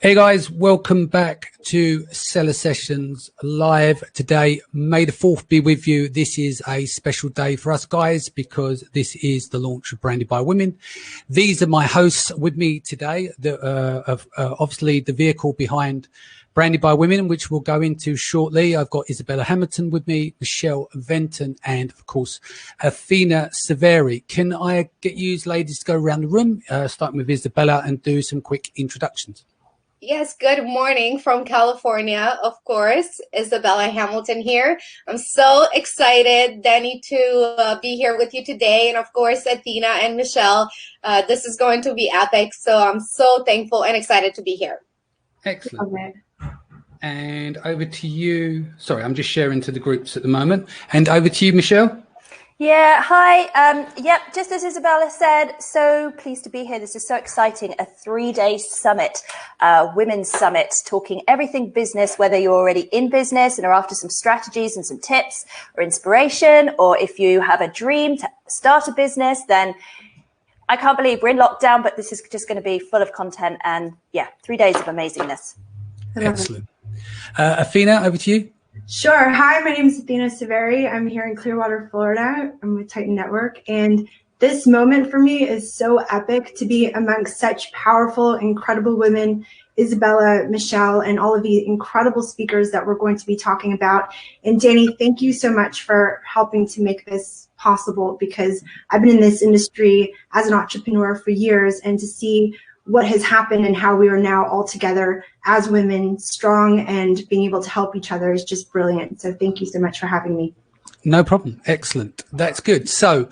Hey guys, welcome back to Seller Sessions Live today. May the 4th be with you. This is a special day for us guys because this is the launch of Branded by Women. These are my hosts with me today, obviously the vehicle behind Branded by Women, which we'll go into shortly. I've got Izabela Hamilton with me, Michele, Venton, and of course, Athena Severi. Can I get you ladies to go around the room, starting with Izabela, and do some quick introductions? Yes, good morning from California, of course. Izabela Hamilton here. I'm so excited, Danny, to be here with you today. And of course, Athena and Michele. This is going to be epic. So I'm so thankful and excited to be here. Excellent. Okay. And over to you. Sorry, I'm just sharing to the groups at the moment. And over to you, Michele. Yeah, hi. Yep, just as Izabela said, so pleased to be here. This is so exciting. A 3-day summit, women's summit, talking everything business, whether you're already in business and are after some strategies and some tips or inspiration, or if you have a dream to start a business, then I can't believe we're in lockdown, but this is just going to be full of content and yeah, 3 days of amazingness. Excellent. Athena, over to you. Sure. Hi, my name is Athena Severi. I'm here in Clearwater, Florida. I'm with Titan Network. And this moment for me is so epic to be amongst such powerful, incredible women, Izabela, Michele, and all of the incredible speakers that we're going to be talking about. And Danny, thank you so much for helping to make this possible, because I've been in this industry as an entrepreneur for years, and to see what has happened and how we are now all together as women, strong and being able to help each other is just brilliant. So thank you so much for having me. No problem. Excellent. That's good. So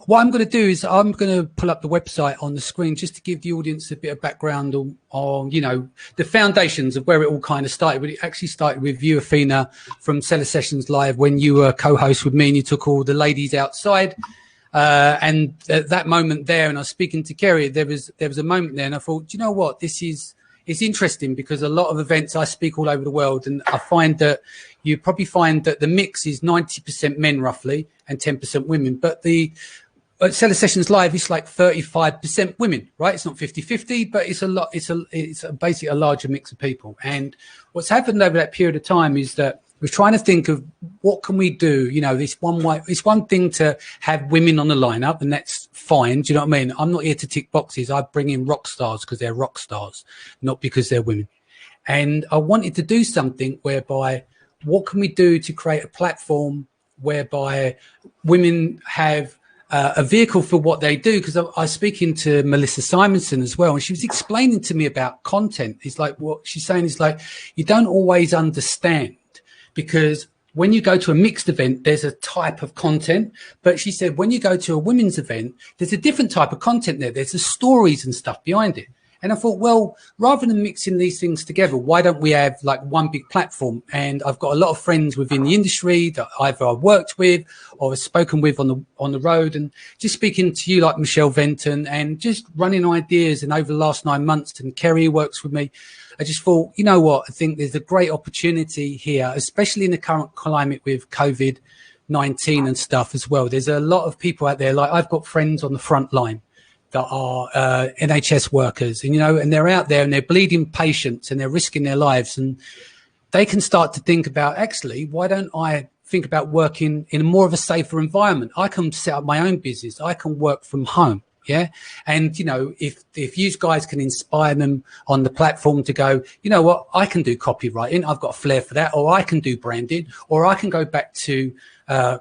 what I'm going to do is I'm going to pull up the website on the screen just to give the audience a bit of background on you know, the foundations of where it all kind of started. But it actually started with you, Athena, from Seller Sessions Live, when you were co-host with me and you took all the ladies outside. And at that moment there, and I was speaking to Kerry, there was a moment there, and I thought, you know what, it's interesting, because a lot of events, I speak all over the world, and I find that you probably find that the mix is 90% men roughly and 10% women, but at Seller Sessions Live, it's like 35% women, right? It's not 50-50, but it's a lot. It's basically a larger mix of people. And what's happened over that period of time is that we're trying to think of what can we do. You know, it's one thing to have women on the lineup, and that's fine. Do you know what I mean? I'm not here to tick boxes. I bring in rock stars because they're rock stars, not because they're women. And I wanted to do something whereby, what can we do to create a platform whereby women have a vehicle for what they do? Because I was speaking to Melissa Simonson as well, and she was explaining to me about content. It's like, what she's saying is like, you don't always understand, because when you go to a mixed event, there's a type of content. But she said, when you go to a women's event, there's a different type of content there. There's the stories and stuff behind it. And I thought, well, rather than mixing these things together, why don't we have like one big platform? And I've got a lot of friends within the industry that either I've worked with or have spoken with on the road, and just speaking to you like Michele, Venton, and just running ideas. And over the last 9 months, and Kerry works with me, I just thought, you know what, I think there's a great opportunity here, especially in the current climate with COVID-19 and stuff as well. There's a lot of people out there, like I've got friends on the front line that are NHS workers, and, you know, and they're out there and they're bleeding patients and they're risking their lives, and they can start to think about, actually, why don't I think about working in more of a safer environment? I can set up my own business. I can work from home. Yeah. And, you know, if you guys can inspire them on the platform to go, you know what, I can do copywriting. I've got a flair for that. Or I can do branding, or I can go back to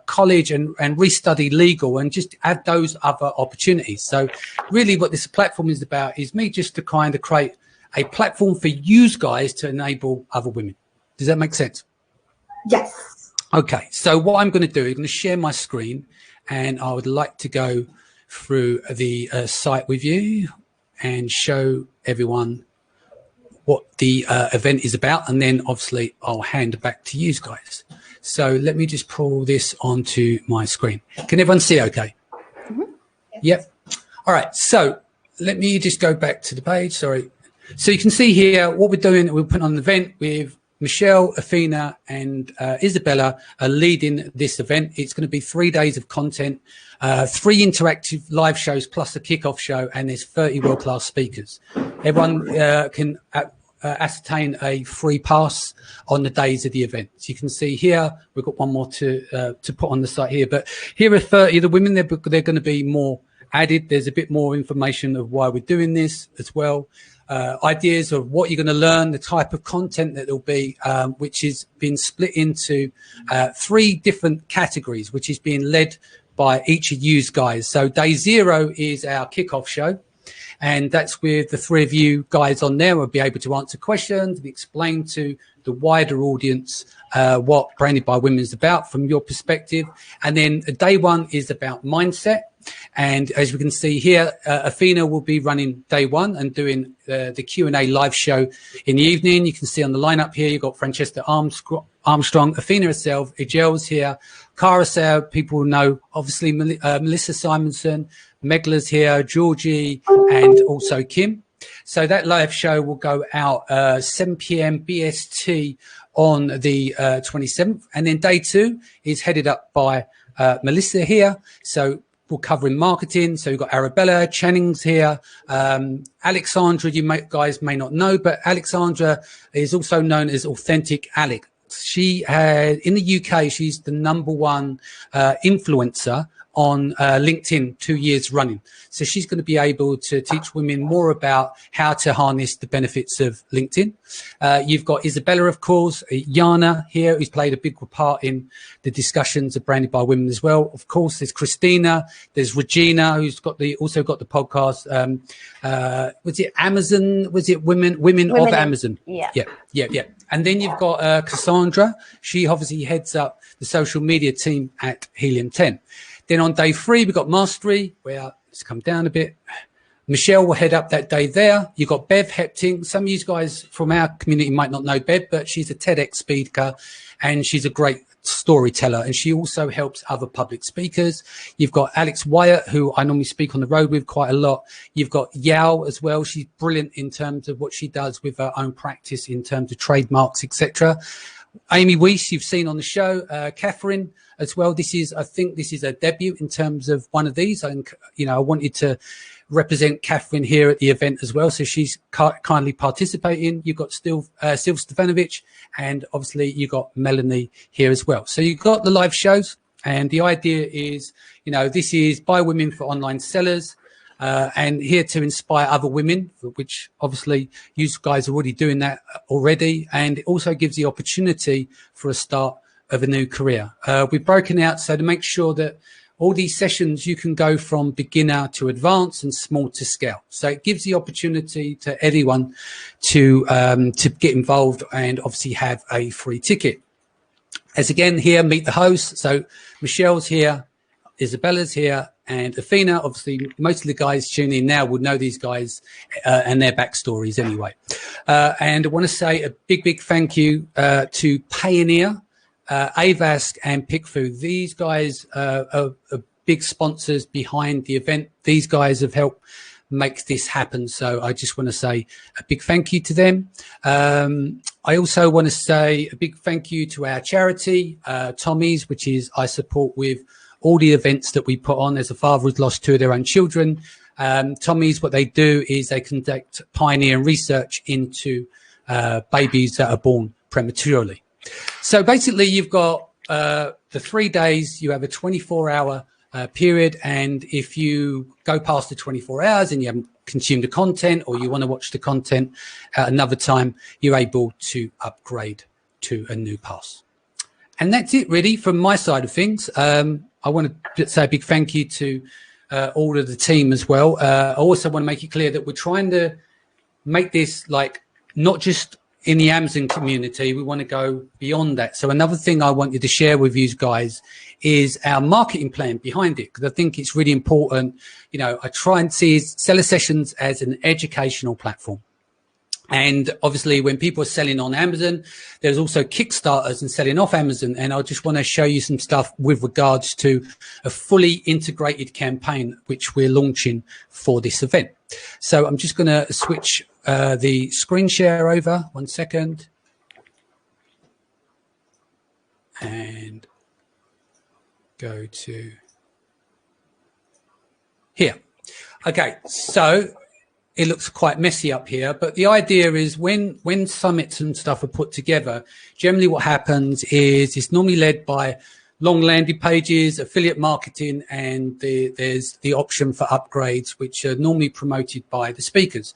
college and restudy legal and just add those other opportunities. So really what this platform is about is me just to kind of create a platform for you guys to enable other women. Does that make sense? Yes. Okay. So what I'm going to do, I'm going to share my screen, and I would like to go through the site with you and show everyone what the event is about, and then obviously I'll hand it back to you guys. So let me just pull this onto my screen. Can everyone see okay? Mm-hmm. Yep. All right, so let me just go back to the page, sorry. So you can see here what we're doing. We're putting on an event with Michele, Athena, and Izabela are leading this event. It's going to be 3 days of content, 3 interactive live shows plus a kickoff show, and there's 30 world-class speakers. Everyone can ascertain a free pass on the days of the event. So you can see here, we've got one more to put on the site here, but here are 30 of the women. They're going to be more added. There's a bit more information of why we're doing this as well. Ideas of what you're going to learn, the type of content that there'll be, which is being split into 3 different categories, which is being led by each of you guys. So day 0 is our kickoff show. And that's with the 3 of you guys on there. We'll be able to answer questions and explain to the wider audience what Branded by Women is about from your perspective. And then day 1 is about mindset. And as we can see here, Athena will be running day 1 and doing the Q&A live show in the evening. You can see on the lineup here, you've got Francesca Armstrong, Athena herself, Igel's here, Cara Sauer, people will know, obviously Melissa Simonson, Megla's here, Georgie, and also Kim. So that live show will go out 7 p.m. BST on the 27th. And then day 2 is headed up by Melissa here. So we're covering marketing. So we've got Arabella, Channing's here. Alexandra, guys may not know, but Alexandra is also known as Authentic Alex. She had, in the UK, she's the #1 influencer on LinkedIn 2 years running. So she's going to be able to teach women more about how to harness the benefits of LinkedIn. You've got Izabela, of course, Yana here, who's played a big part in the discussions of Branded by Women as well. Of course, there's Christina, there's Regina, who's also got the podcast. Was it Amazon? Was it Women of Amazon? Yeah. And then you've got Cassandra. She obviously heads up the social media team at Helium 10. Then on day 3, we've got Mastery, where it's come down a bit. Michele will head up that day there. You've got Bev Hepting. Some of you guys from our community might not know Bev, but she's a TEDx speaker and she's a great storyteller. And she also helps other public speakers. You've got Alex Wyatt, who I normally speak on the road with quite a lot. You've got Yao as well. She's brilliant in terms of what she does with her own practice in terms of trademarks, etc. Amy Weiss, you've seen on the show. Catherine as well. I think this is a debut in terms of one of these. I wanted to represent Catherine here at the event as well. So she's kindly participating. You've got Silva Stefanovic, and obviously you've got Melanie here as well. So you've got the live shows, and the idea is, this is by women for online sellers. And here to inspire other women, which obviously you guys are already doing that already. And it also gives the opportunity for a start of a new career. We've broken out so to make sure that all these sessions, you can go from beginner to advanced and small to scale. So it gives the opportunity to everyone to get involved and obviously have a free ticket. As again, here, meet the hosts. So Michelle's here, Isabella's here, and Athena. Obviously, most of the guys tuning in now would know these guys and their backstories anyway. And I want to say a big thank you to Payoneer, Avask, and PickFood. These guys are big sponsors behind the event. These guys have helped make this happen. So I just want to say a big thank you to them. I also want to say a big thank you to our charity, Tommy's, which is I support with all the events that we put on. There's a father who's lost 2 of their own children. Tommy's, what they do is they conduct pioneering research into babies that are born prematurely. So basically you've got the 3 days, you have a 24-hour period. And if you go past the 24 hours and you haven't consumed the content, or you want to watch the content at another time, you're able to upgrade to a new pass. And that's it really from my side of things. I want to say a big thank you to all of the team as well. I also want to make it clear that we're trying to make this like not just in the Amazon community, we want to go beyond that. So another thing I want you to share with you guys is our marketing plan behind it, because I think it's really important. I try and see Seller Sessions as an educational platform. And obviously when people are selling on Amazon, there's also Kickstarters and selling off Amazon. And I just want to show you some stuff with regards to a fully integrated campaign, which we're launching for this event. So I'm just going to switch the screen share over 1 second. And go to here. Okay, so it looks quite messy up here, but the idea is when summits and stuff are put together, generally what happens is it's normally led by long landing pages, affiliate marketing, and there's the option for upgrades, which are normally promoted by the speakers.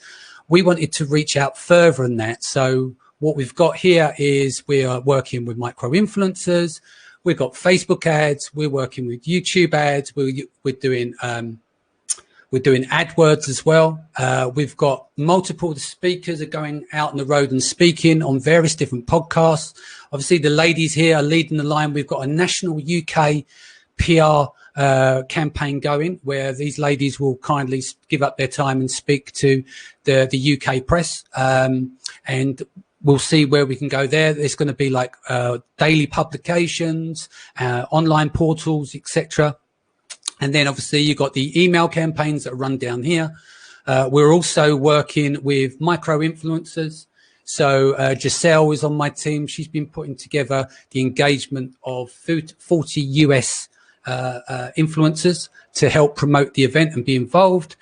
We wanted to reach out further than that. So what we've got here is we are working with micro influencers. We've got Facebook ads. We're working with YouTube ads. We're doing AdWords as well. We've got multiple speakers are going out on the road and speaking on various different podcasts. Obviously, the ladies here are leading the line. We've got a national UK PR campaign going where these ladies will kindly give up their time and speak to the UK press. And we'll see where we can go there. There's going to be like daily publications, online portals, etc. And then obviously you've got the email campaigns that run down here. We're also working with micro influencers. So Giselle is on my team. She's been putting together the engagement of 40 US influencers to help promote the event and be involved.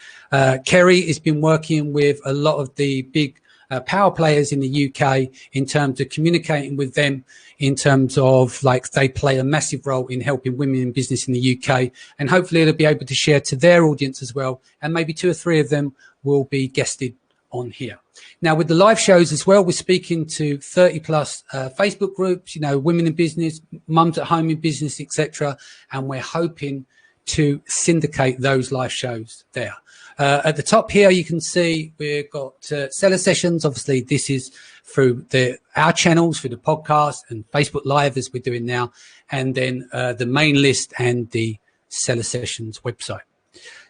Kerry has been working with a lot of the big power players in the UK in terms of communicating with them, in terms of like they play a massive role in helping women in business in the UK, and hopefully they'll be able to share to their audience as well, and maybe 2 or 3 of them will be guested on here. Now with the live shows as well, we're speaking to 30 plus Facebook groups, you know, women in business, mums at home in business, etc., and we're hoping to syndicate those live shows there. At the top here, you can see we've got seller sessions. Obviously, this is through our channels, through the podcast and Facebook Live as we're doing now, and then the main list and the seller sessions website.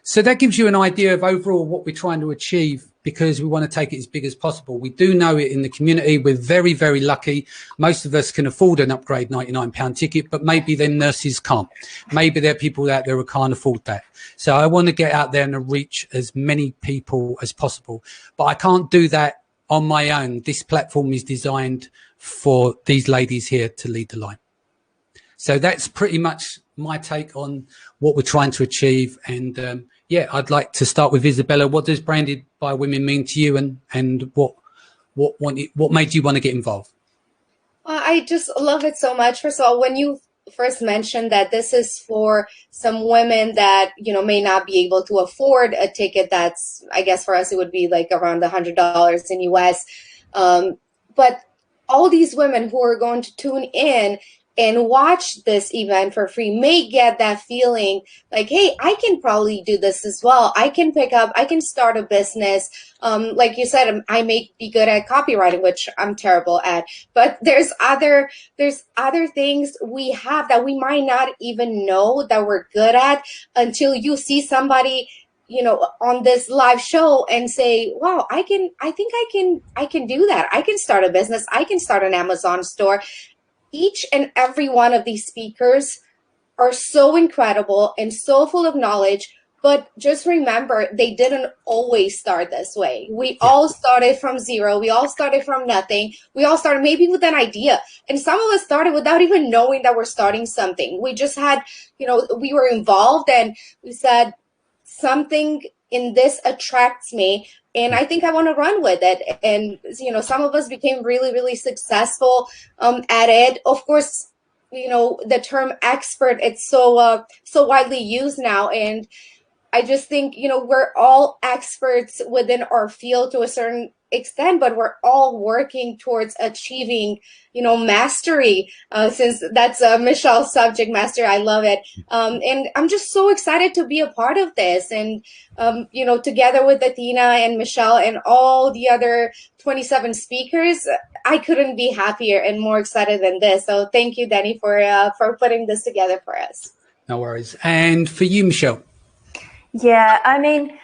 So that gives you an idea of overall what we're trying to achieve, because we want to take it as big as possible. We do know it in the community. We're very, very lucky. Most of us can afford an upgrade £99 ticket, but maybe then nurses can't. Maybe there are people out there who can't afford that. So I want to get out there and reach as many people as possible. But I can't do that on my own. This platform is designed for these ladies here to lead the line. So that's pretty much my take on what we're trying to achieve. And yeah, I'd like to start with Izabela. What does Branded by Women mean to you, and what made you want to get involved? I just love it so much. First of all, when you first mentioned that this is for some women that, you know, may not be able to afford a ticket, that's, I guess for us, it would be like around $100 in US. But all these women who are going to tune in and watch this event for free may get that feeling like, hey, I can probably do this as well. I can pick up, I can start a business. Like you said, I may be good at copywriting, which I'm terrible at, but there's other things we have that we might not even know that we're good at until you see somebody, you know, on this live show and say, wow, I think I can do that. I can start a business. I can start an Amazon store. Each and every one of these speakers are so incredible and so full of knowledge, but just remember, they didn't always start this way. We all started from zero. We all started from nothing. We all started maybe with an idea. And some of us started without even knowing that we're starting something. We just had, you know, we were involved and we said, something in this attracts me, and I think I want to run with it. And, you know, some of us became really, really successful at it. Of course, you know, the term expert, it's so widely used now. And I just think, you know, we're all experts within our field to a certain extent, but we're all working towards achieving, you know, mastery, since that's Michelle's subject, mastery. I love it. And I'm just so excited to be a part of this. And, you know, together with Athena and Michele and all the other 27 speakers, I couldn't be happier and more excited than this. So thank you, Danny, for putting this together for us. No worries. And for you, Michele? Yeah, I mean,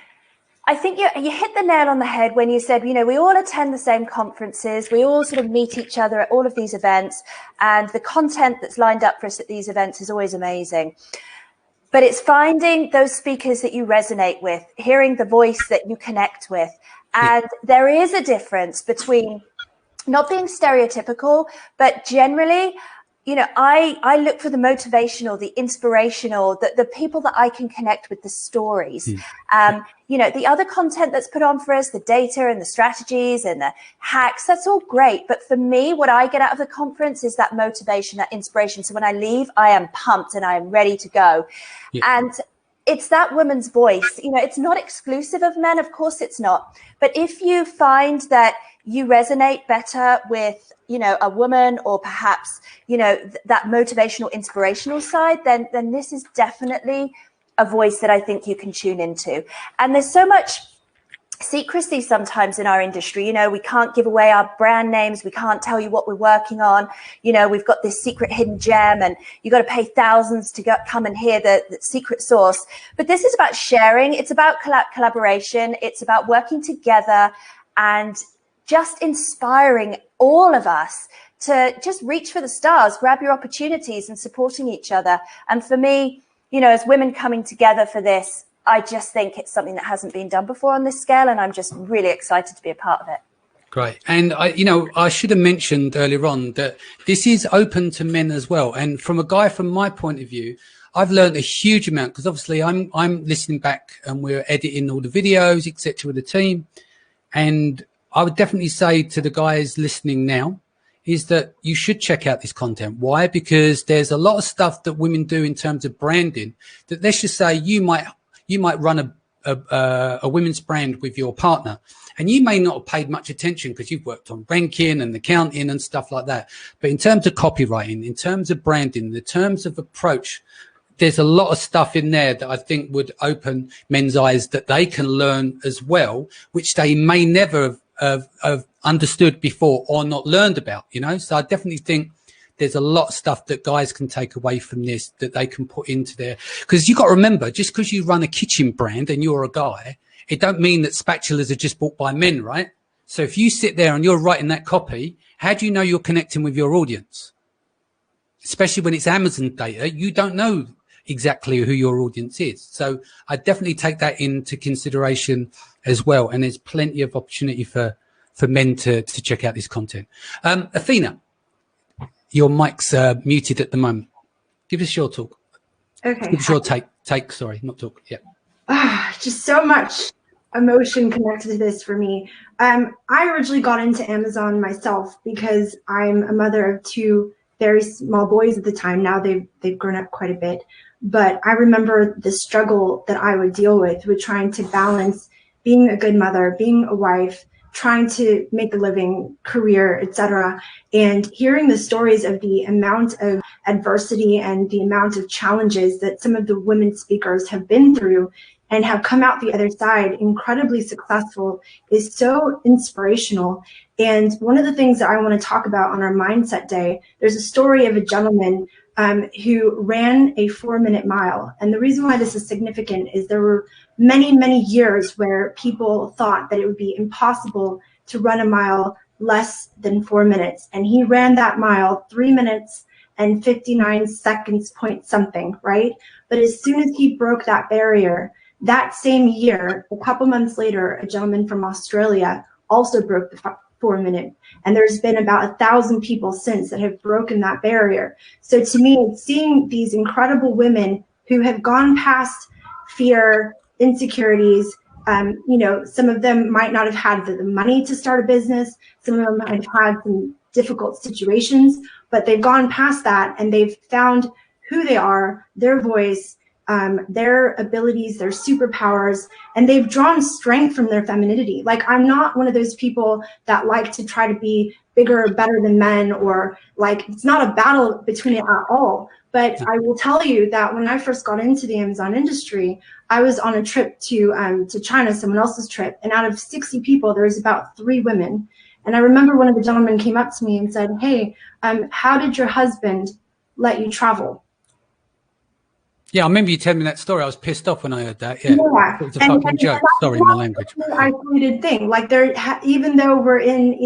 I think you hit the nail on the head when you said, you know, we all attend the same conferences, we all sort of meet each other at all of these events, and the content that's lined up for us at these events is always amazing. But it's finding those speakers that you resonate with, hearing the voice that you connect with. And there is a difference between not being stereotypical, but generally you know, I look for the motivational, the inspirational, the people that I can connect with, the stories. You know, the other content that's put on for us, the data and the strategies and the hacks, that's all great. But for me, what I get out of the conference is that motivation, that inspiration. So when I leave, I am pumped and I am ready to go. And it's that woman's voice. You know, it's not exclusive of men. Of course it's not. But if you find that you resonate better with, you know, a woman, or perhaps, you know, that motivational, inspirational side, then this is definitely a voice that I think you can tune into. And there's so much secrecy sometimes in our industry. You know, we can't give away our brand names. We can't tell you what we're working on. You know, we've got this secret hidden gem and you got to pay thousands to come and hear the secret sauce. But this is about sharing. It's about collaboration. It's about working together and just inspiring all of us to just reach for the stars, grab your opportunities, and supporting each other. And for me, you know, as women coming together for this, I just think it's something that hasn't been done before on this scale, and I'm just really excited to be a part of it. Great. And I should have mentioned earlier on that this is open to men as well. And from my point of view, I've learned a huge amount, because obviously I'm listening back and we're editing all the videos, etc., with the team. And I would definitely say to the guys listening now is that you should check out this content. Why? Because there's a lot of stuff that women do in terms of branding that, let's just say, you might run a women's brand with your partner, and you may not have paid much attention because you've worked on ranking and accounting and stuff like that. But in terms of copywriting, in terms of branding, in terms of approach, there's a lot of stuff in there that I think would open men's eyes that they can learn as well, which they may never have understood before or not learned about, you know. So I definitely think there's a lot of stuff that guys can take away from this that they can put into there. Because you got to remember, just because you run a kitchen brand and you're a guy, it don't mean that spatulas are just bought by men, right? So if you sit there and you're writing that copy, how do you know you're connecting with your audience? Especially when it's Amazon data, you don't know exactly who your audience is. So I definitely take that into consideration as well. And there's plenty of opportunity for men to check out this content. Athena, your mic's muted at the moment. Give us your talk. Okay. Give us your take. Sorry, not talk. Yeah. Just so much emotion connected to this for me. I originally got into Amazon myself because I'm a mother of two very small boys at the time. Now they've grown up quite a bit. But I remember the struggle that I would deal with trying to balance being a good mother, being a wife, trying to make a living, career, etc. And hearing the stories of the amount of adversity and the amount of challenges that some of the women speakers have been through and have come out the other side incredibly successful is so inspirational. And one of the things that I want to talk about on our Mindset Day, there's a story of a gentleman who ran a 4-minute mile. And the reason why this is significant is there were many, many years where people thought that it would be impossible to run a mile less than 4 minutes. And he ran that mile 3 minutes and 59 seconds point something, right? But as soon as he broke that barrier, that same year, a couple months later, a gentleman from Australia also broke the 4-minute. And there's been about 1,000 people since that have broken that barrier. So to me, it's seeing these incredible women who have gone past fear, insecurities. Some of them might not have had the money to start a business. Some of them might have had some difficult situations, but they've gone past that and they've found who they are, their voice, their abilities, their superpowers, and they've drawn strength from their femininity. Like, I'm not one of those people that like to try to be bigger or better than men, or like, it's not a battle between it at all. But I will tell you that when I first got into the Amazon industry, I was on a trip to China, someone else's trip, and out of 60 people, there was about 3 women. And I remember one of the gentlemen came up to me and said, "Hey, how did your husband let you travel?" Yeah, I remember you telling me that story. I was pissed off when I heard that. Yeah, Yeah. it was a fucking joke. Sorry, my language. An isolated thing. Like even though we're in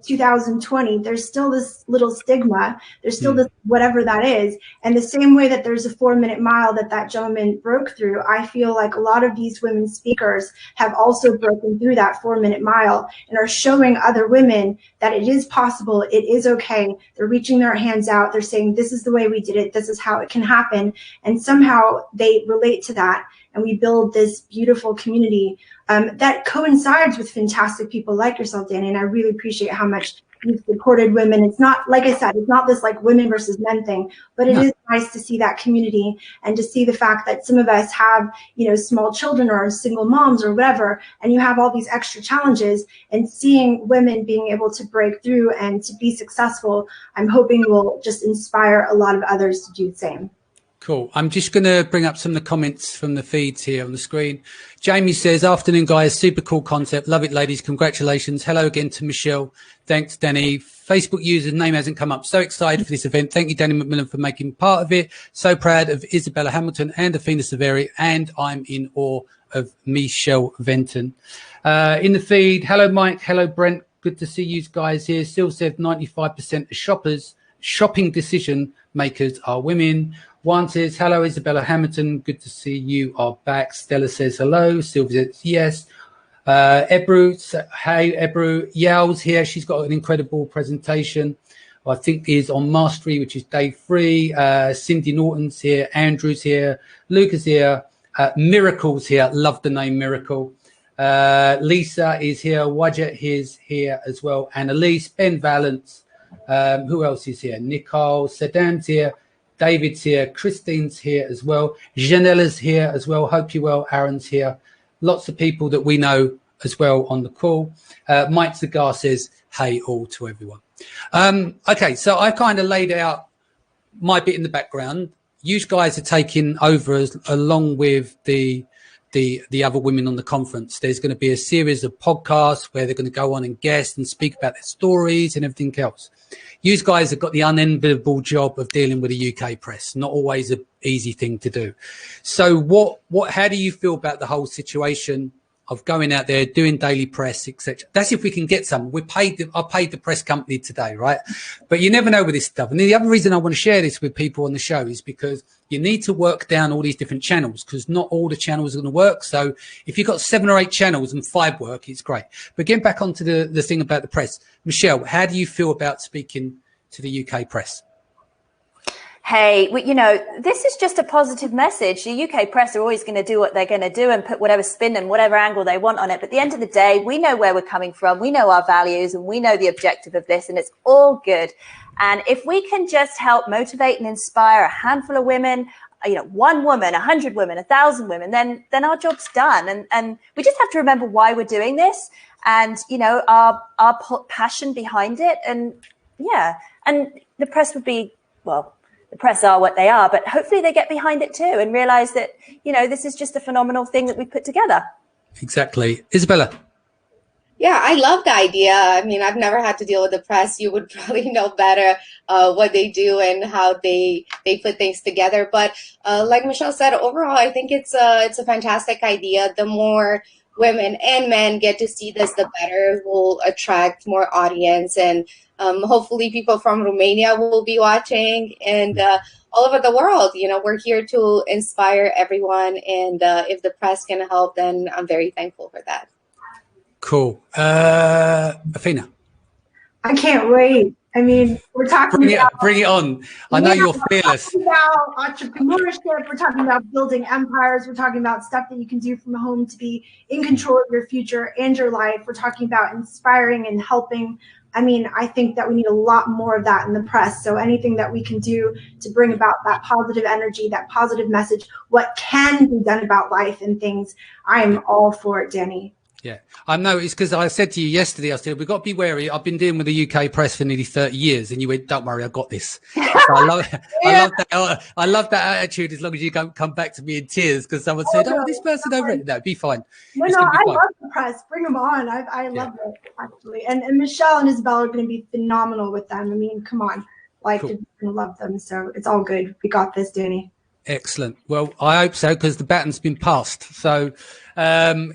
2020, there's still this little stigma. There's still this whatever that is. And the same way that there's a 4-minute mile that gentleman broke through, I feel like a lot of these women speakers have also broken through that 4-minute mile and are showing other women that it is possible. It is okay. They're reaching their hands out. They're saying, this is the way we did it. This is how it can happen. And somehow they relate to that, and we build this beautiful community that coincides with fantastic people like yourself, Danny. And I really appreciate how much you've supported women. It's not, like I said, it's not this like women versus men thing, but it is nice to see that community and to see the fact that some of us have, small children or single moms or whatever, and you have all these extra challenges, and seeing women being able to break through and to be successful, I'm hoping will just inspire a lot of others to do the same. Cool. I'm just going to bring up some of the comments from the feeds here on the screen. Jamie says, afternoon, guys. Super cool concept. Love it, ladies. Congratulations. Hello again to Michelle. Thanks, Danny. Facebook user's name hasn't come up. So excited for this event. Thank you, Danny McMillan, for making part of it. So proud of Izabela Hamilton and Athena Severi. And I'm in awe of Michele Venton. In the feed, hello, Mike. Hello, Brent. Good to see you guys here. Still says 95% of shopping decision makers are women. One says, hello, Izabela Hamilton. Good to see you are back. Stella says hello. Sylvia says yes. Ebru, hey, Ebru. Yao's here. She's got an incredible presentation. I think is on Mastery, which is day 3. Cindy Norton's here. Andrew's here. Luca's here. Miracle's here. Love the name Miracle. Lisa is here. Wajet is here as well. Annalise, Ben Valance. Who else is here? Nicole, Sedan's here. David's here. Christine's here as well. Janella's here as well. Hope you're well. Aaron's here. Lots of people that we know as well on the call. Mike Zagar says, hey all to everyone. Okay, so I kind of laid out my bit in the background. You guys are taking over along with the other women on the conference. There's going to be a series of podcasts where they're going to go on and guest and speak about their stories and everything else. You guys have got the unenviable job of dealing with the UK press. Not always an easy thing to do. So how do you feel about the whole situation of going out there, doing daily press, etc.? That's if we can get some. I paid the press company today, right? But you never know with this stuff. And the other reason I want to share this with people on the show is because you need to work down all these different channels, because not all the channels are going to work. So if you've got 7 or 8 channels and 5 work, it's great. But getting back onto the thing about the press, Michele, how do you feel about speaking to the UK press? Hey, this is just a positive message. The UK press are always going to do what they're going to do and put whatever spin and whatever angle they want on it. But at the end of the day, we know where we're coming from. We know our values and we know the objective of this, and it's all good. And if we can just help motivate and inspire a handful of women, 1 woman, 100 women, 1,000 women, then our job's done. And we just have to remember why we're doing this and, our passion behind it. And yeah, and the press would be, the press are what they are, but hopefully they get behind it too and realize that, this is just a phenomenal thing that we put together. Exactly. Izabela. Yeah, I love the idea. I mean, I've never had to deal with the press. You would probably know better what they do and how they put things together. But like Michele said, overall, I think it's a fantastic idea. The more women and men get to see this, the better. Will attract more audience, and hopefully people from Romania will be watching, and all over the world. We're here to inspire everyone, and if the press can help, then I'm very thankful for that. Cool. Athena. I can't wait. I mean, we're talking bring it on. I know you're fearless. We're talking about entrepreneurship. We're talking about building empires. We're talking about stuff that you can do from home to be in control of your future and your life. We're talking about inspiring and helping. I mean, I think that we need a lot more of that in the press. So anything that we can do to bring about that positive energy, that positive message, what can be done about life and things, I am all for it, Danny. Yeah, I know. It's because I said to you yesterday, I said, we've got to be wary. I've been dealing with the UK press for nearly 30 years. And you went, don't worry, I've got this. So I love that attitude, as long as you don't come back to me in tears because someone said, this person over it. No, be fine. No, I love the press. Bring them on. I love it, actually. And Michele and Izabela are going to be phenomenal with them. I mean, come on. Cool. You're going to love them. So it's all good. We got this, Danny. Excellent. Well, I hope so, because the baton's been passed. So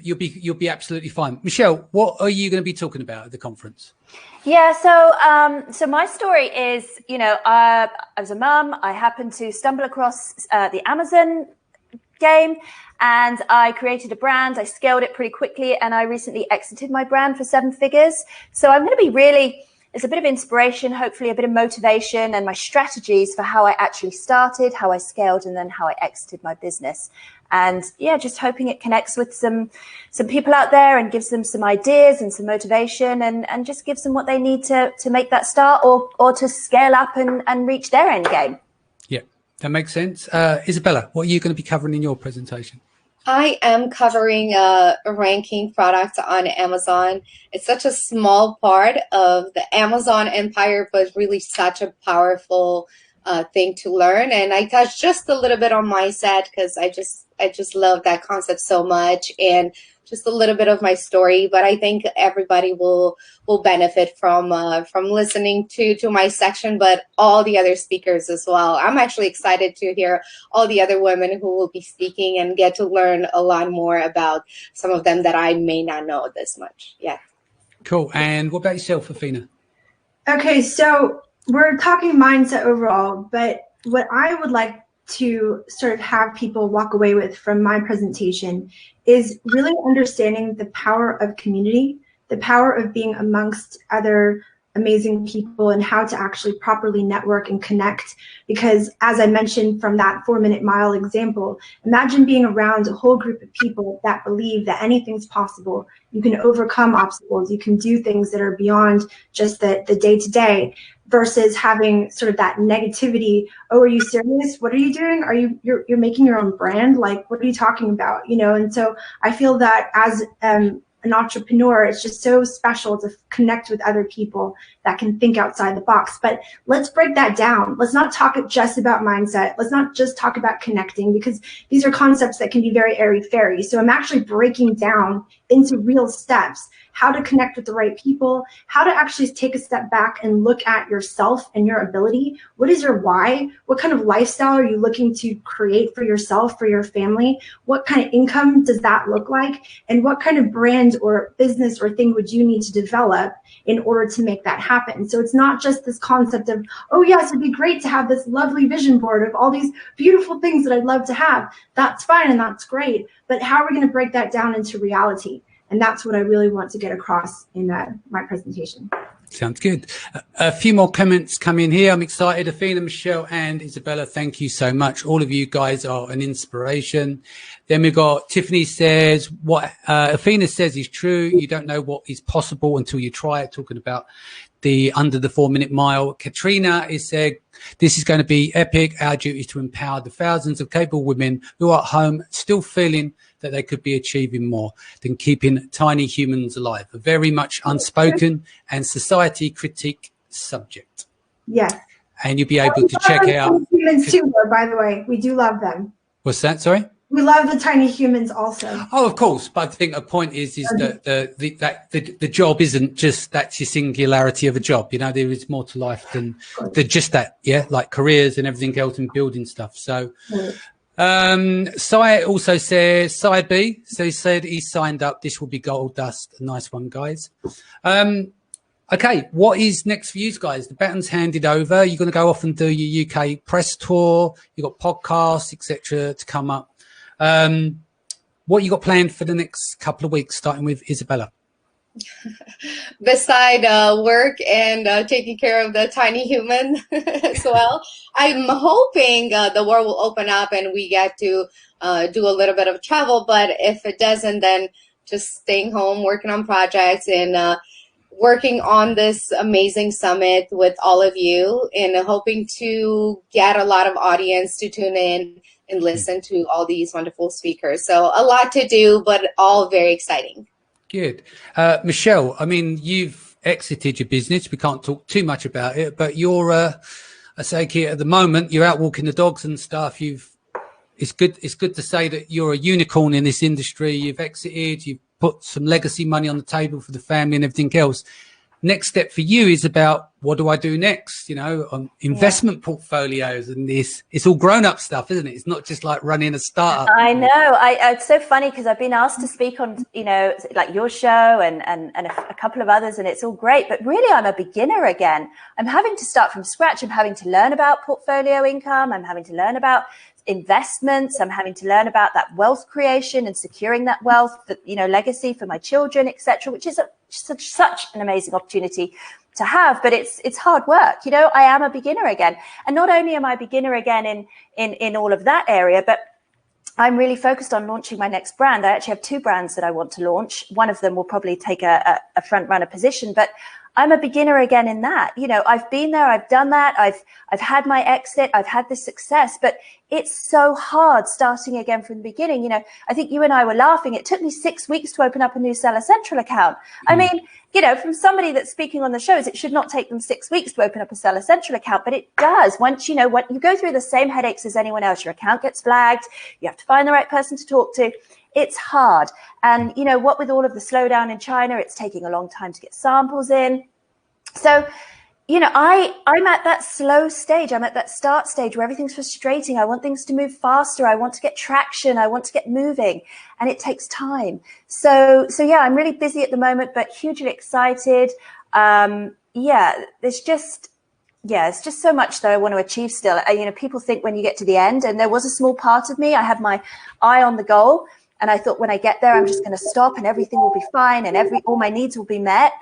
you'll be absolutely fine. Michele, what are you going to be talking about at the conference? Yeah, so my story is, I was a mum. I happened to stumble across the Amazon game, and I created a brand. I scaled it pretty quickly, and I recently exited my brand for 7 figures. So I'm going to be it's a bit of inspiration, hopefully a bit of motivation, and my strategies for how I actually started, how I scaled, and then how I exited my business. And yeah, just hoping it connects with some people out there and gives them some ideas and some motivation, and just gives them what they need to make that start or to scale up and reach their end game. Yeah, that makes sense. Izabela, what are you going to be covering in your presentation? I am covering ranking products on Amazon. It's such a small part of the Amazon empire, but really such a powerful thing to learn. And I touched just a little bit on mindset because I just love that concept so much, and just a little bit of my story. But I think everybody will benefit from listening to my section, but all the other speakers as well. I'm actually excited to hear all the other women who will be speaking and get to learn a lot more about some of them that I may not know this much yet. Cool. And what about yourself, Athena? Okay, so we're talking mindset overall, but what I would like to sort of have people walk away with from my presentation is really understanding the power of community, the power of being amongst other amazing people, and how to actually properly network and connect. Because as I mentioned from that 4-minute mile example, imagine being around a whole group of people that believe that anything's possible. You can overcome obstacles. You can do things that are beyond just the day-to-day, versus having sort of that negativity. Oh, are you serious? What are you doing? You're making your own brand? Like, what are you talking about? And so I feel that as an entrepreneur, it's just so special to connect with other people that can think outside the box. But let's break that down. Let's not talk just about mindset. Let's not just talk about connecting, because these are concepts that can be very airy-fairy. So I'm actually breaking down into real steps, how to connect with the right people, how to actually take a step back and look at yourself and your ability. What is your why? What kind of lifestyle are you looking to create for yourself, for your family? What kind of income does that look like? And what kind of brand or business or thing would you need to develop in order to make that happen? So it's not just this concept of, oh yes, it'd be great to have this lovely vision board of all these beautiful things that I'd love to have. That's fine and that's great. But how are we going to break that down into reality? And that's what I really want to get across in my presentation. Sounds good. A few more comments come in here. I'm excited. Athena, Michele, and Izabela, thank you so much. All of you guys are an inspiration. Then we've got Tiffany says, what Athena says is true. You don't know what is possible until you try it, talking about the under the 4-minute mile. Katrina is saying, this is going to be epic. Our duty is to empower the thousands of capable women who are at home still feeling that they could be achieving more than keeping tiny humans alive. A very much unspoken and society critique subject. Yes. And you'll be able to check out. Humans too, by the way. We do love them. What's that? Sorry? We love the tiny humans also. Oh, of course. But I think a point is that the job isn't just that's your singularity of a job. There is more to life than just that. Yeah. Like careers and everything else and building stuff. So, Sai also says, Sai B, so he said he signed up. This will be gold dust. A nice one, guys. Okay, what is next for you guys? The baton's handed over. You're going to go off and do your UK press tour. You've got podcasts, etc. to come up. What you got planned for the next couple of weeks, starting with Izabela? Beside work and taking care of the tiny human as well, I'm hoping the world will open up and we get to do a little bit of travel. But if it doesn't, then just staying home, working on projects, and working on this amazing summit with all of you, and hoping to get a lot of audience to tune in and listen to all these wonderful speakers. So a lot to do, but all very exciting. Good. Michele, I mean, you've exited your business. We can't talk too much about it, but you're, I say here at the moment, you're out walking the dogs and stuff. It's good to say that you're a unicorn in this industry. You've exited, you've put some legacy money on the table for the family and everything else. next step for you is about what do I do next, on investment portfolios and this. It's all grown up stuff, isn't it? It's not just like running a startup. I know. It's so funny because I've been asked to speak on, like your show and a couple of others, and it's all great. But really, I'm a beginner again. I'm having to start from scratch. I'm having to learn about portfolio income. I'm having to learn about investments. I'm having to learn about that wealth creation and securing that wealth, legacy for my children, etc., which is such an amazing opportunity to have, but it's hard work. I am a beginner again, and not only am I a beginner again in all of that area, but I'm really focused on launching my next brand. I actually have 2 brands that I want to launch. One of them will probably take a front runner position, but I'm a beginner again in that. I've been there, I've done that, I've had my exit, I've had this success, but it's so hard starting again from the beginning. I think you and I were laughing. It took me 6 weeks to open up a new Seller Central account. I mean, from somebody that's speaking on the shows, it should not take them 6 weeks to open up a Seller Central account, but it does. Once you go through the same headaches as anyone else. Your account gets flagged. You have to find the right person to talk to. It's hard. And what with all of the slowdown in China, it's taking a long time to get samples in. So, I'm at that slow stage. I'm at that start stage where everything's frustrating. I want things to move faster. I want to get traction. I want to get moving, and it takes time. So yeah, I'm really busy at the moment, but hugely excited. It's just so much that I want to achieve still. People think when you get to the end, and there was a small part of me, I had my eye on the goal, and I thought when I get there, I'm just going to stop and everything will be fine and all my needs will be met.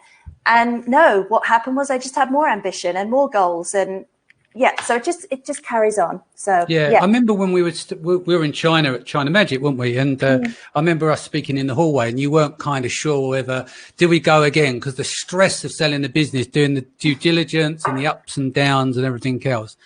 And no, what happened was I just had more ambition and more goals, and so it just carries on. So yeah. I remember when we were in China at China Magic, weren't we? And I remember us speaking in the hallway, and you weren't kind of sure whether do we go again, because the stress of selling the business, doing the due diligence and the ups and downs and everything else.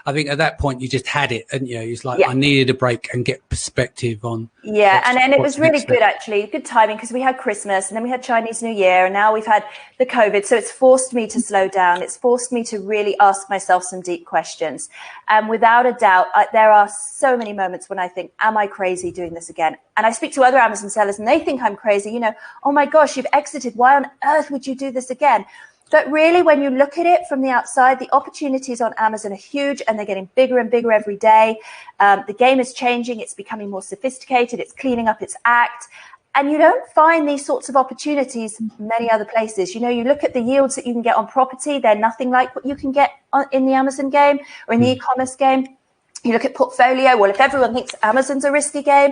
I think at that point you just had it, and it's like I needed a break and get perspective on. Yeah, and it was really good, actually, good timing, because we had Christmas and then we had Chinese New Year, and now we've had the COVID. So it's forced me to slow down. It's forced me to really ask myself some deep questions. And without a doubt, there are so many moments when I think, am I crazy doing this again? And I speak to other Amazon sellers and they think I'm crazy. Oh my gosh, you've exited. Why on earth would you do this again? But really, when you look at it from the outside, the opportunities on Amazon are huge, and they're getting bigger and bigger every day. The game is changing. It's becoming more sophisticated. It's cleaning up its act. And you don't find these sorts of opportunities many other places. You look at the yields that you can get on property. They're nothing like what you can get in the Amazon game or in the e-commerce game. You look at portfolio. Well, if everyone thinks Amazon's a risky game,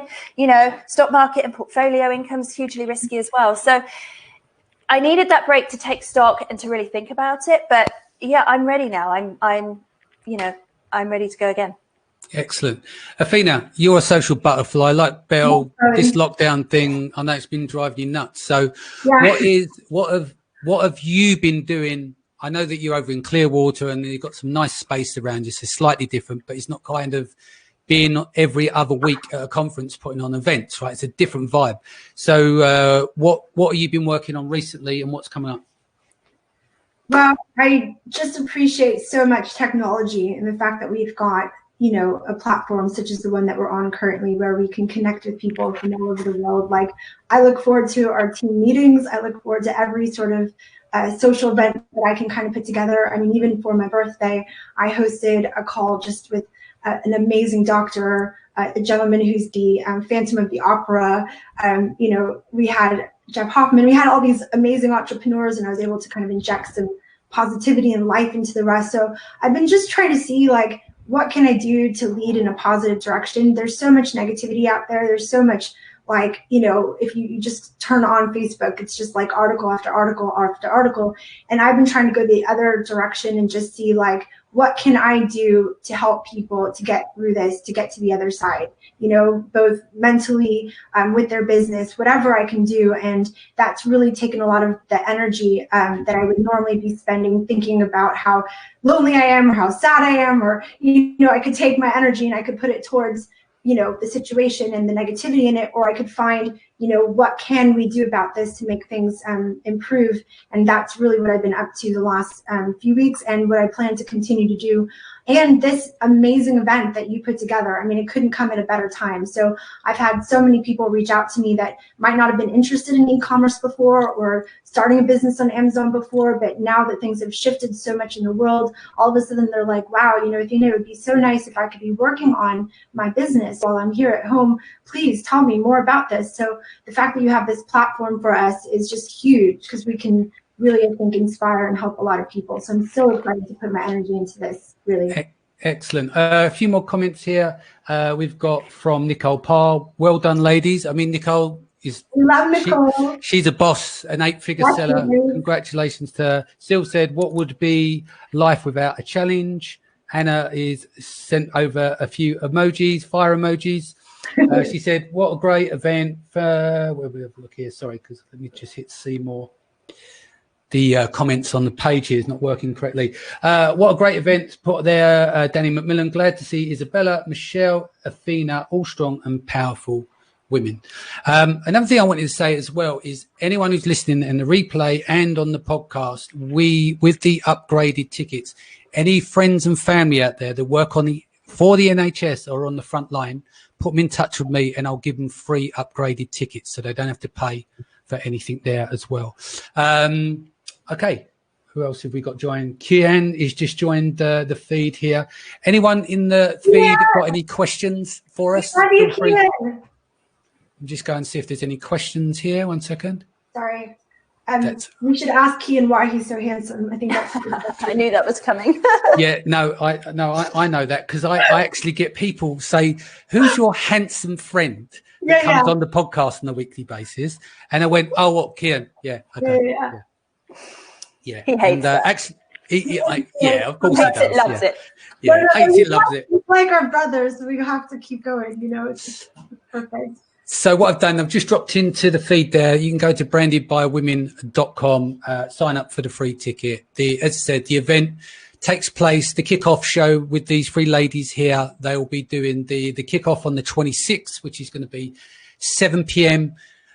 stock market and portfolio income is hugely risky as well. So I needed that break to take stock and to really think about it. But yeah, I'm ready now. I'm ready to go again. Excellent. Athena, you're a social butterfly like Belle. This lockdown thing, I know it's been driving you nuts. So what have you been doing? I know that you're over in Clearwater and you've got some nice space around you. So it's slightly different, but it's not kind of being every other week at a conference putting on events, right? It's a different vibe. So what have you been working on recently, and what's coming up? Well, I just appreciate so much technology and the fact that we've got, a platform such as the one that we're on currently, where we can connect with people from all over the world. Like, I look forward to our team meetings. I look forward to every sort of social event that I can kind of put together. I mean, even for my birthday, I hosted a call just with an amazing doctor, a gentleman who's the Phantom of the Opera. We had Jeff Hoffman. We had all these amazing entrepreneurs, and I was able to kind of inject some positivity and life into the rest. So I've been just trying to see, like, what can I do to lead in a positive direction? There's so much negativity out there. There's so much, like, if you just turn on Facebook, it's just like article after article after article. And I've been trying to go the other direction and just see, like, what can I do to help people to get through this, to get to the other side, both mentally, with their business, whatever I can do. And that's really taken a lot of the energy that I would normally be spending thinking about how lonely I am or how sad I am, or, I could take my energy and I could put it towards, the situation and the negativity in it, or I could find, what can we do about this to make things improve. And that's really what I've been up to the last few weeks, and what I plan to continue to do and this amazing event that you put together. I mean, it couldn't come at a better time. So I've had so many people reach out to me that might not have been interested in e-commerce before or starting a business on Amazon before, but now that things have shifted so much in the world, all of a sudden they're like, wow, you know, Athena, it would be so nice if I could be working on my business while I'm here at home. Please tell me more about this. So the fact that you have this platform for us is just huge, because we can really, I think, inspire and help a lot of people. So I'm so excited to put my energy into this, really. Excellent. A few more comments here. We've got from Nicole Parr. Well done, ladies. I mean, Nicole is... Love Nicole. She's a boss, an 8-figure seller. Congratulations to her. Still said, what would be life without a challenge? Anna is sent over a few emojis, fire emojis. She said, what a great event. Where we have a look here? Sorry, because let me just hit see more. The comments on the page here is not working correctly. What a great event put there, Danny McMillan. Glad to see Izabela, Michele, Athena, all strong and powerful women. Another thing I wanted to say as well is anyone who's listening in the replay and on the podcast, with the upgraded tickets, any friends and family out there that work for the NHS or on the front line, put them in touch with me and I'll give them free upgraded tickets so they don't have to pay for anything there as well. Okay, who else have we got joined? Kian is just joined the feed here. Anyone in the feed got any questions for us? Love you, Kian. I'm just going to see if there's any questions here. 1 second. Sorry. We should ask Kian why he's so handsome. I think that's I knew that was coming. Yeah, I know that because I actually get people say, who's your handsome friend that comes on the podcast on a weekly basis? And I went, oh, what, Kian? Yeah, okay. Yeah. He hates that. Actually, of course he does. Loves it. Yeah, hates it, loves it. It's like our brothers, so we have to keep going, you know, it's perfect. So what I've done, I've just dropped into the feed there. You can go to brandedbywomen.com, sign up for the free ticket. As I said, the event takes place, the kickoff show with these three ladies here. They will be doing the kickoff on the 26th, which is going to be 7 p.m.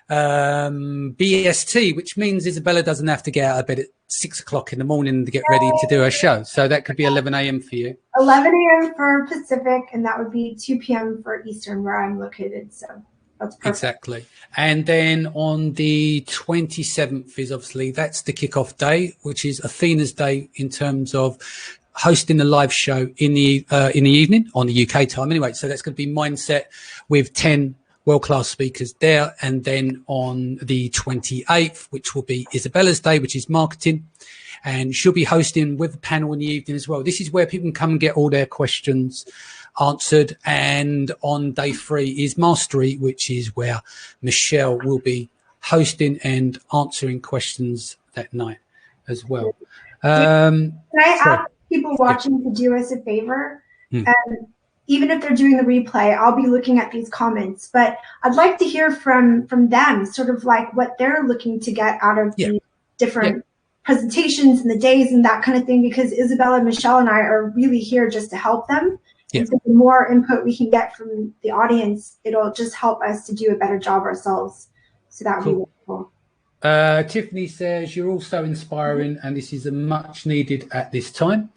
BST, which means Izabela doesn't have to get out of bed at 6 o'clock in the morning to get ready to do her show. So that could be 11 a.m. for you. 11 a.m. for Pacific, and that would be 2 p.m. for Eastern, where I'm located. So that's perfect. Exactly. And then on the 27th is obviously, that's the kickoff day, which is Athena's day in terms of hosting the live show in the evening on the UK time anyway. So that's going to be Mindset with 10 world-class speakers there. And then on the 28th, which will be Izabela's day, which is marketing, and she'll be hosting with a panel in the evening as well. This is where people can come and get all their questions answered. And on day 3 is Mastery, which is where Michele will be hosting and answering questions that night as well. Can I ask people watching to do us a favor? Even if they're doing the replay, I'll be looking at these comments, but I'd like to hear from them, sort of like what they're looking to get out of the different presentations and the days and that kind of thing, because Izabela, Michele, and I are really here just to help them. And so the more input we can get from the audience, it'll just help us to do a better job ourselves. So that would be really cool. Tiffany says, you're all so inspiring, and this is a much needed at this time.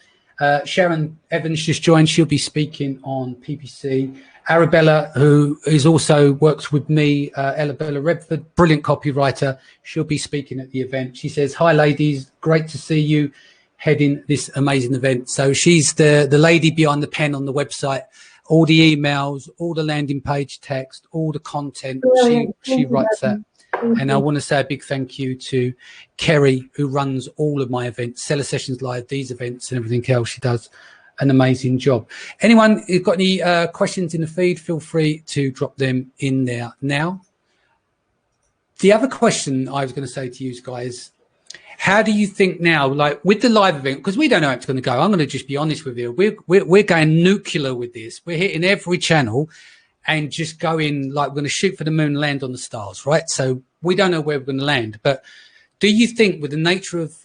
Sharon Evans just joined. She'll be speaking on PPC. Arabella, who is also works with me, Arabella Redford, brilliant copywriter. She'll be speaking at the event. She says, hi, ladies. Great to see you heading this amazing event. So she's the lady behind the pen on the website. All the emails, all the landing page text, all the content. She writes that. And I want to say a big thank you to Kerry, who runs all of my events, Seller Sessions Live, these events and everything else. She does an amazing job. Anyone who's got any questions in the feed, feel free to drop them in there now. The other question I was going to say to you guys, how do you think now, like with the live event, because we don't know how it's going to go. I'm going to just be honest with you. We're going nuclear with this. We're hitting every channel and just going like we're going to shoot for the moon, land on the stars, right? So we don't know where we're going to land. But do you think with the nature of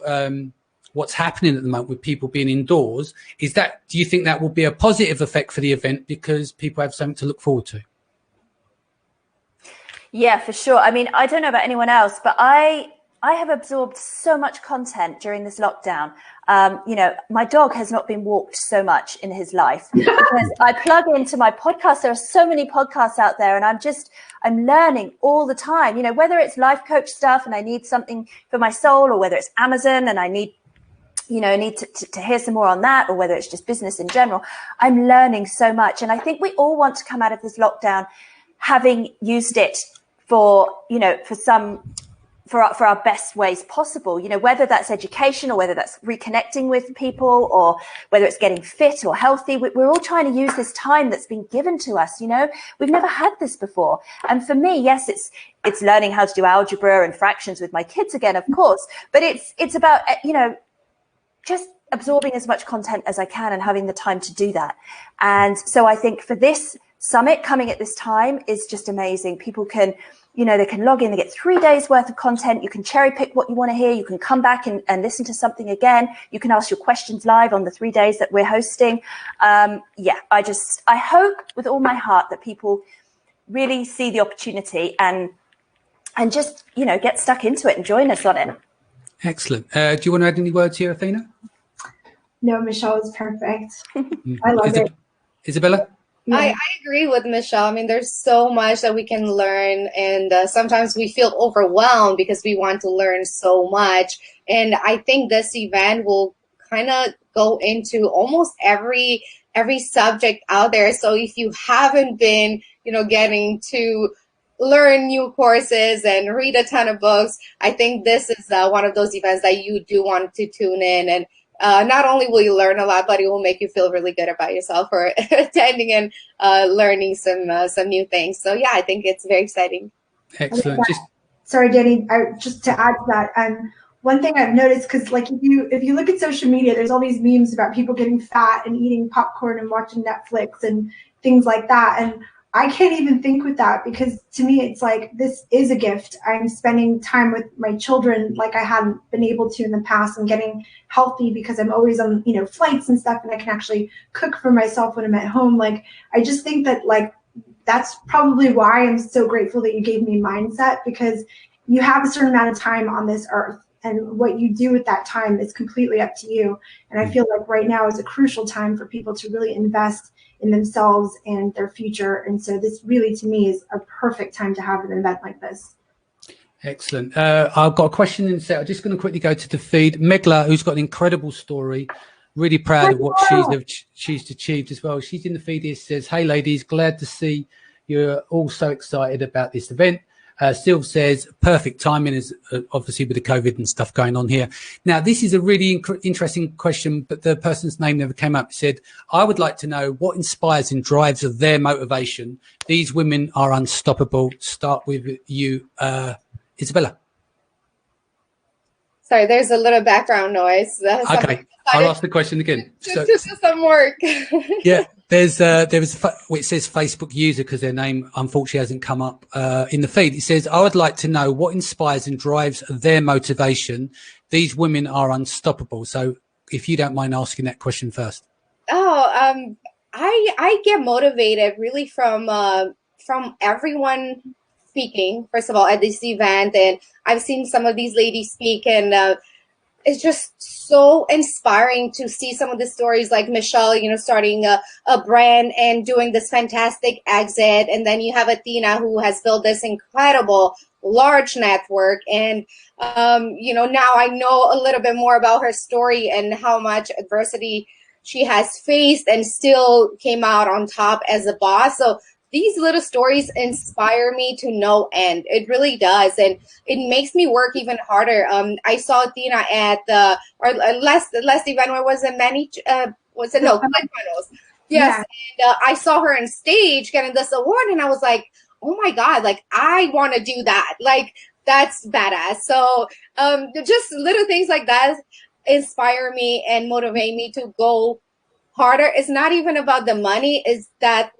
what's happening at the moment with people being indoors, do you think that will be a positive effect for the event because people have something to look forward to? Yeah, for sure. I mean, I don't know about anyone else, but I I have absorbed so much content during this lockdown. My dog has not been walked so much in his life because I plug into my podcast. There are so many podcasts out there, and I'm learning all the time, whether it's life coach stuff and I need something for my soul, or whether it's Amazon and I need to hear some more on that, or whether it's just business in general. I'm learning so much. And I think we all want to come out of this lockdown having used it for our best ways possible, whether that's education or whether that's reconnecting with people or whether it's getting fit or healthy. We're all trying to use this time that's been given to us. We've never had this before. And for me, yes, it's learning how to do algebra and fractions with my kids again, of course, but it's about, just absorbing as much content as I can and having the time to do that. And so I think for this summit coming at this time is just amazing. People can, they can log in, they get 3 days worth of content. You can cherry pick what you want to hear. You can come back and listen to something again. You can ask your questions live on the 3 days that we're hosting. I hope with all my heart that people really see the opportunity and just, get stuck into it and join us on it. Excellent. Do you want to add any words here, Athena? No, Michelle is perfect. I love it. Izabela? Yeah. I agree with Michelle. I mean, there's so much that we can learn, and sometimes we feel overwhelmed because we want to learn so much. And I think this event will kind of go into almost every subject out there. So if you haven't been, getting to learn new courses and read a ton of books, I think this is one of those events that you do want to tune in. And not only will you learn a lot, but it will make you feel really good about yourself for attending and learning some new things. So yeah, I think it's very exciting. Excellent. Sorry, Danny, just to add to that, one thing I've noticed, because like if you look at social media, there's all these memes about people getting fat and eating popcorn and watching Netflix and things like that. And I can't even think with that, because to me, it's like, this is a gift. I'm spending time with my children like I hadn't been able to in the past. I'm getting healthy because I'm always on, flights and stuff, and I can actually cook for myself when I'm at home. Like, I just think that that's probably why I'm so grateful that you gave me mindset, because you have a certain amount of time on this earth, and what you do with that time is completely up to you. And I feel like right now is a crucial time for people to really invest in themselves and their future. And so this really, to me, is a perfect time to have an event like this. Excellent. I've got a question in set. I'm just going to quickly go to the feed. Megla, who's got an incredible story, really proud of what she's achieved as well. She's in the feed here, says, "Hey ladies, glad to see you're all so excited about this event." Sylv says, "Perfect timing," is obviously with the COVID and stuff going on here. Now, this is a really interesting question, but the person's name never came up. It said, "I would like to know what inspires and drives their motivation. These women are unstoppable." Start with you, Izabela. Sorry, there's a little background noise. Okay, I'll ask the question again. Just some work. Yeah. It says Facebook user because their name unfortunately hasn't come up in the feed. It says, "I would like to know what inspires and drives their motivation. These women are unstoppable." So if you don't mind asking that question first. I get motivated really from everyone speaking, first of all, at this event. And I've seen some of these ladies speak, and it's just so inspiring to see some of the stories, like Michele, starting a brand and doing this fantastic exit. And then you have Athena, who has built this incredible large network. And, now I know a little bit more about her story and how much adversity she has faced and still came out on top as a boss. So these little stories inspire me to no end. It really does. And it makes me work even harder. I saw Athena at the last event. Where was it? ClickFunnels. Yes. Yeah. And I saw her on stage getting this award, and I was like, oh my God, like, I want to do that. Like, that's badass. So just little things like that inspire me and motivate me to go harder. It's not even about the money. It's that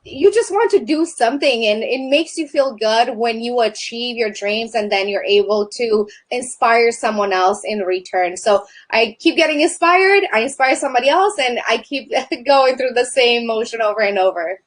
you just want to do something, and it makes you feel good when you achieve your dreams, and then you're able to inspire someone else in return. So I keep getting inspired, I inspire somebody else, and I keep going through the same motion over and over.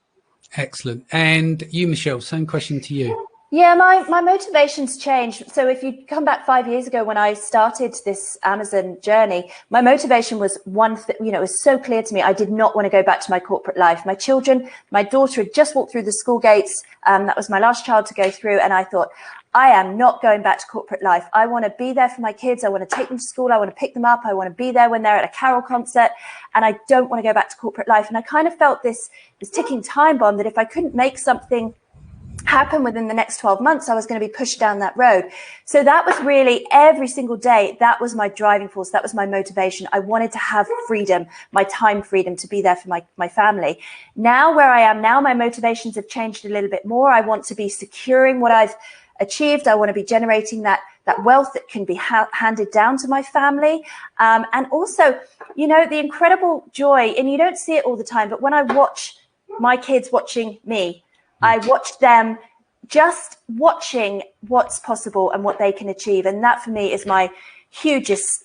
Excellent. And you, Michele, same question to you. Yeah, my motivations changed. So if you come back 5 years ago when I started this Amazon journey, my motivation was one thing, it was so clear to me. I did not want to go back to my corporate life. My children, my daughter had just walked through the school gates. That was my last child to go through. And I thought, I am not going back to corporate life. I want to be there for my kids. I want to take them to school. I want to pick them up. I want to be there when they're at a carol concert. And I don't want to go back to corporate life. And I kind of felt this ticking time bomb that if I couldn't make something happen within the next 12 months, I was going to be pushed down that road. So that was really every single day. That was my driving force. That was my motivation. I wanted to have freedom, my time freedom to be there for my family. Now where I am now, my motivations have changed a little bit more. I want to be securing what I've achieved. I want to be generating that wealth that can be handed down to my family. And also, the incredible joy, and you don't see it all the time, but when I watch my kids watching me, I watched them just watching what's possible and what they can achieve. And that for me is my hugest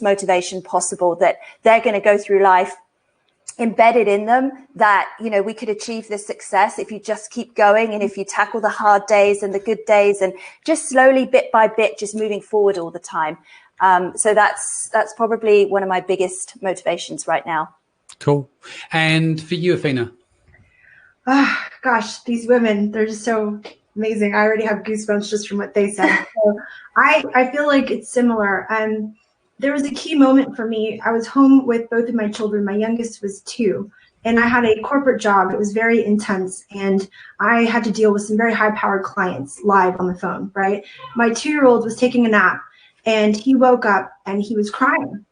motivation possible, that they're going to go through life embedded in them, that, we could achieve this success if you just keep going and if you tackle the hard days and the good days and just slowly, bit by bit, just moving forward all the time. So that's probably one of my biggest motivations right now. Cool. And for you, Athena? Oh, gosh, these women, they're just so amazing. I already have goosebumps just from what they said. So I feel like it's similar. There was a key moment for me. I was home with both of my children. My youngest was 2, and I had a corporate job. It was very intense, and I had to deal with some very high-powered clients live on the phone, right? My 2-year-old was taking a nap, and he woke up, and he was crying.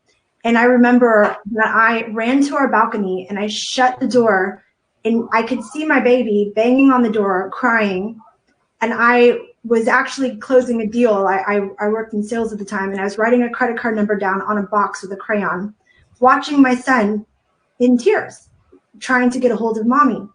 And I remember that I ran to our balcony, and I shut the door, and I could see my baby banging on the door, crying. And I was actually closing a deal. I worked in sales at the time, and I was writing a credit card number down on a box with a crayon, watching my son in tears, trying to get a hold of mommy.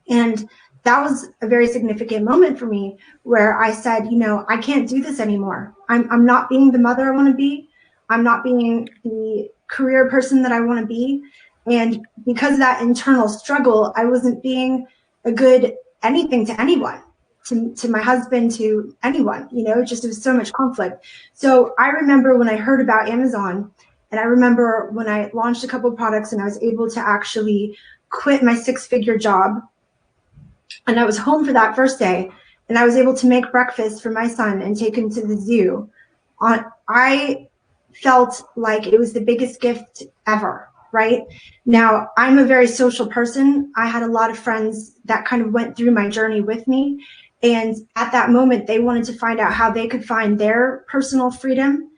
And that was a very significant moment for me, where I said, I can't do this anymore. I'm not being the mother I want to be. I'm not being the career person that I want to be. And because of that internal struggle, I wasn't being a good anything to anyone, to my husband, to anyone, it was so much conflict. So I remember when I heard about Amazon, and I remember when I launched a couple of products and I was able to actually quit my 6-figure job. And I was home for that first day, and I was able to make breakfast for my son and take him to the zoo. I felt like it was the biggest gift ever. Right now, I'm a very social person. I had a lot of friends that kind of went through my journey with me. And at that moment, they wanted to find out how they could find their personal freedom.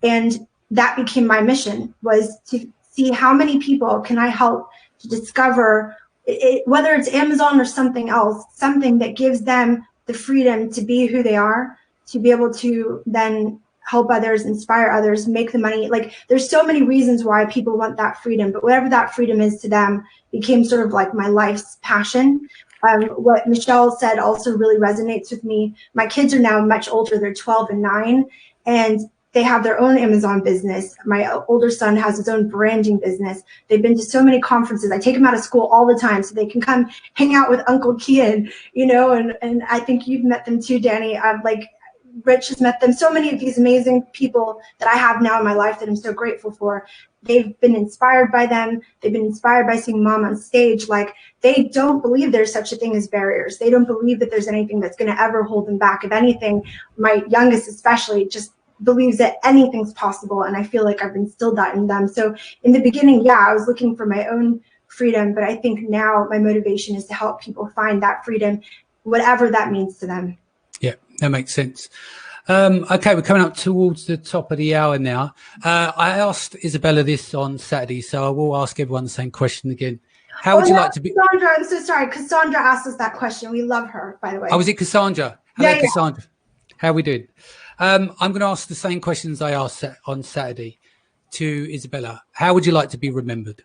And that became my mission, was to see how many people can I help to discover it, whether it's Amazon or something else, something that gives them the freedom to be who they are, to be able to then help others, inspire others, make the money. Like, there's so many reasons why people want that freedom, but whatever that freedom is to them became sort of like my life's passion. What Michele said also really resonates with me. My kids are now much older. They're 12 and 9, and they have their own Amazon business. My older son has his own branding business. They've been to so many conferences. I take them out of school all the time so they can come hang out with Uncle Kian, and I think you've met them too, Danny. Rich has met them. So many of these amazing people that I have now in my life that I'm so grateful for. They've been inspired by them. They've been inspired by seeing mom on stage. Like, they don't believe there's such a thing as barriers. They don't believe that there's anything that's going to ever hold them back. If anything, my youngest especially just believes that anything's possible. And I feel like I've instilled that in them. So in the beginning, I was looking for my own freedom, but I think now my motivation is to help people find that freedom, whatever that means to them. Yeah, that makes sense. Okay, we're coming up towards the top of the hour now. I asked Izabela this on Saturday, so I will ask everyone the same question again. How would you like to be? Cassandra, I'm so sorry. Cassandra asked us that question. We love her, by the way. Oh, was it Cassandra? Hello, Cassandra. How are we doing? I'm going to ask the same questions I asked on Saturday to Izabela. How would you like to be remembered?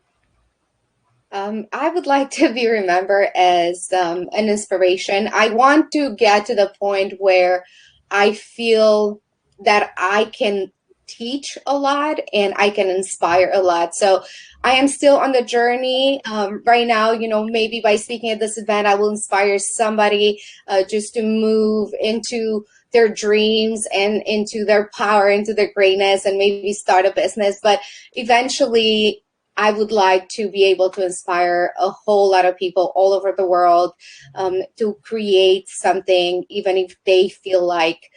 I would like to be remembered as an inspiration. I want to get to the point where I feel that I can teach a lot and I can inspire a lot. So I am still on the journey right now. Maybe by speaking at this event, I will inspire somebody just to move into their dreams and into their power, into their greatness, and maybe start a business. But eventually, I would like to be able to inspire a whole lot of people all over the world to create something, even if they feel like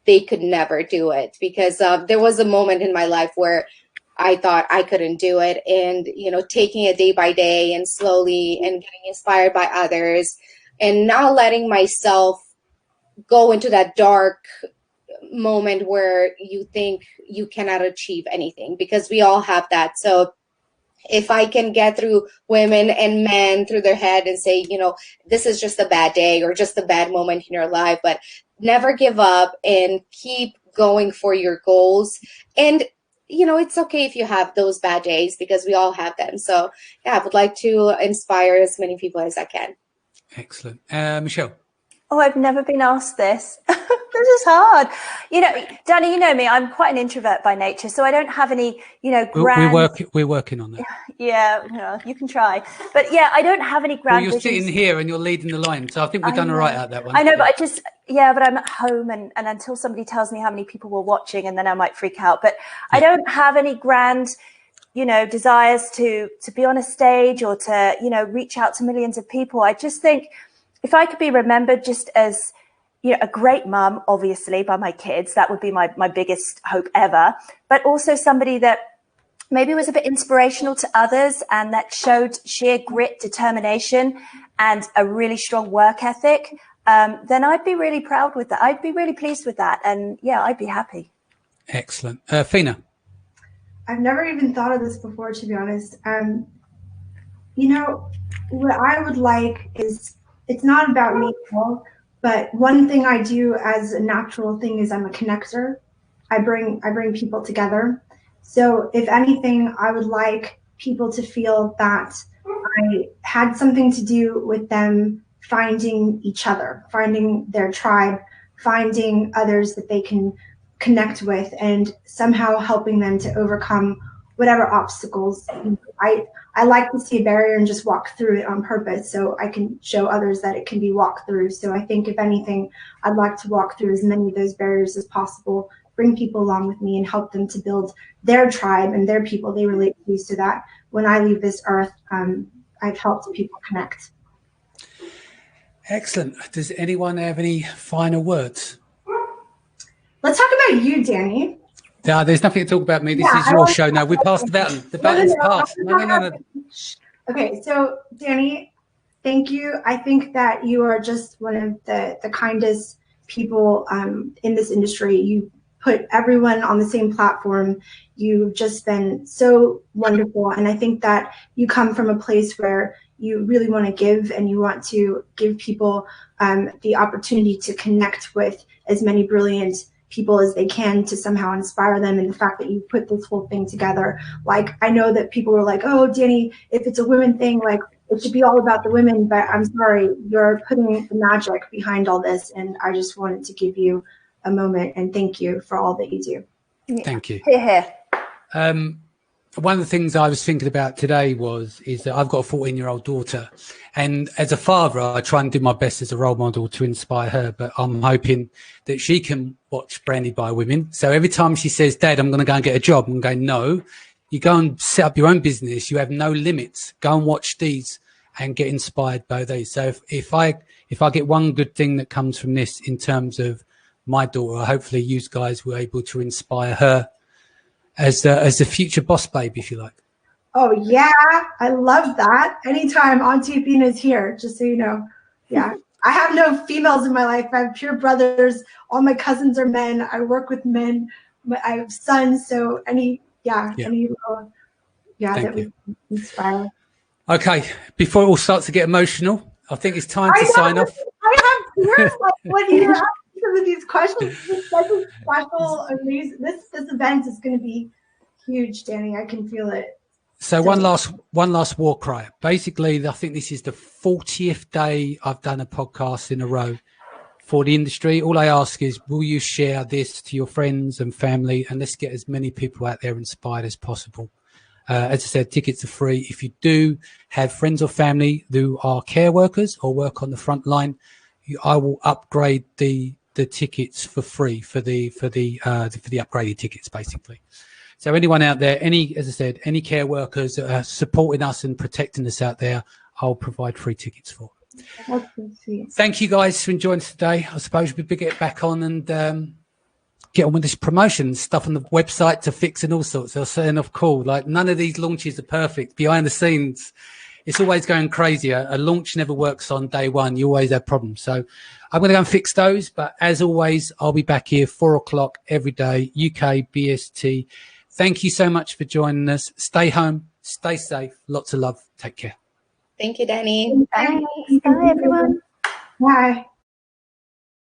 they could never do it. Because there was a moment in my life where I thought I couldn't do it. And, taking it day by day and slowly and getting inspired by others and not letting myself go into that dark moment where you think you cannot achieve anything, because we all have that. So if I can get through women and men through their head and say, this is just a bad day or just a bad moment in your life, but never give up and keep going for your goals. And, it's okay if you have those bad days, because we all have them. So yeah, I would like to inspire as many people as I can. Excellent. Michele. Oh, I've never been asked this. This is hard. Danny, you know me, I'm quite an introvert by nature, so I don't have any, grand... We're working on that. Yeah, you can try. But yeah, I don't have any grand you're visions. Sitting here and you're leading the line, so I think we've done all right at that one. I know, but but I'm at home and until somebody tells me how many people were watching, and then I might freak out. But I don't have any grand, desires to be on a stage or to, reach out to millions of people. I just think if I could be remembered just as, a great mum, obviously, by my kids, that would be my biggest hope ever. But also somebody that maybe was a bit inspirational to others and that showed sheer grit, determination, and a really strong work ethic, then I'd be really proud with that. I'd be really pleased with that. And yeah, I'd be happy. Excellent. Athena. I've never even thought of this before, to be honest. What I would like is, it's not about me at all, but one thing I do as a natural thing is I'm a connector. I bring people together. So if anything, I would like people to feel that I had something to do with them finding each other, finding their tribe, finding others that they can connect with, and somehow helping them to overcome whatever obstacles. I like to see a barrier and just walk through it on purpose so I can show others that it can be walked through. So I think if anything, I'd like to walk through as many of those barriers as possible, bring people along with me and help them to build their tribe and their people they relate to, so that when I leave this earth, I've helped people connect. Excellent. Does anyone have any final words? Let's talk about you, Danny. No, there's nothing to talk about me. This is your show now. We passed the baton. The baton's passed. No. Okay, so Danny, thank you. I think that you are just one of the kindest people in this industry. You put everyone on the same platform. You've just been so wonderful. And I think that you come from a place where you really want to give, and you want to give people the opportunity to connect with as many brilliant people as they can, to somehow inspire them. And the fact that you put this whole thing together, like, I know that people were like, oh, Danny, if it's a women thing, like, it should be all about the women, but I'm sorry, you're putting the magic behind all this. And I just wanted to give you a moment and thank you for all that you do. Thank you. Here. One of the things I was thinking about today is that I've got a 14-year-old daughter, and as a father, I try and do my best as a role model to inspire her, but I'm hoping that she can watch Branded by Women. So every time she says, Dad, I'm going to go and get a job, I'm going, no, you go and set up your own business. You have no limits. Go and watch these and get inspired by these. So if I get one good thing that comes from this in terms of my daughter, hopefully you guys were able to inspire her as the future boss babe, if you like. Oh yeah, I love that. Anytime Auntie Athena's here, just so you know. Yeah, I have no females in my life. I have pure brothers. All my cousins are men. I work with men. I have sons. So that we inspire. Okay, before it all starts to get emotional, I think it's time to sign off. I have tears when you ask some of these questions. This is such a special, amazing. This event is going to be huge, Danny. I can feel it. So one last war cry. Basically, I think this is the 40th day I've done a podcast in a row. for the industry. All I ask is, will you share this to your friends and family, and let's get as many people out there inspired as possible. As I said, tickets are free. If you do have friends or family who are care workers or work on the front line, I will upgrade the tickets for free for the upgraded tickets, basically. So anyone out there, as I said, any care workers that are supporting us and protecting us out there, I'll provide free tickets for. That's so sweet. Thank you guys for joining us today. I suppose we better get back on and get on with this promotion stuff on the website to fix and all sorts. They're setting off cool. Like, none of these launches are perfect. Behind the scenes, it's always going crazy. A launch never works on day one. You always have problems. So I'm going to go and fix those. But as always, I'll be back here 4:00 every day, UK BST. Thank you so much for joining us. Stay home, stay safe. Lots of love. Take care. Thank you, Danny. Thanks. Bye, everyone. Bye.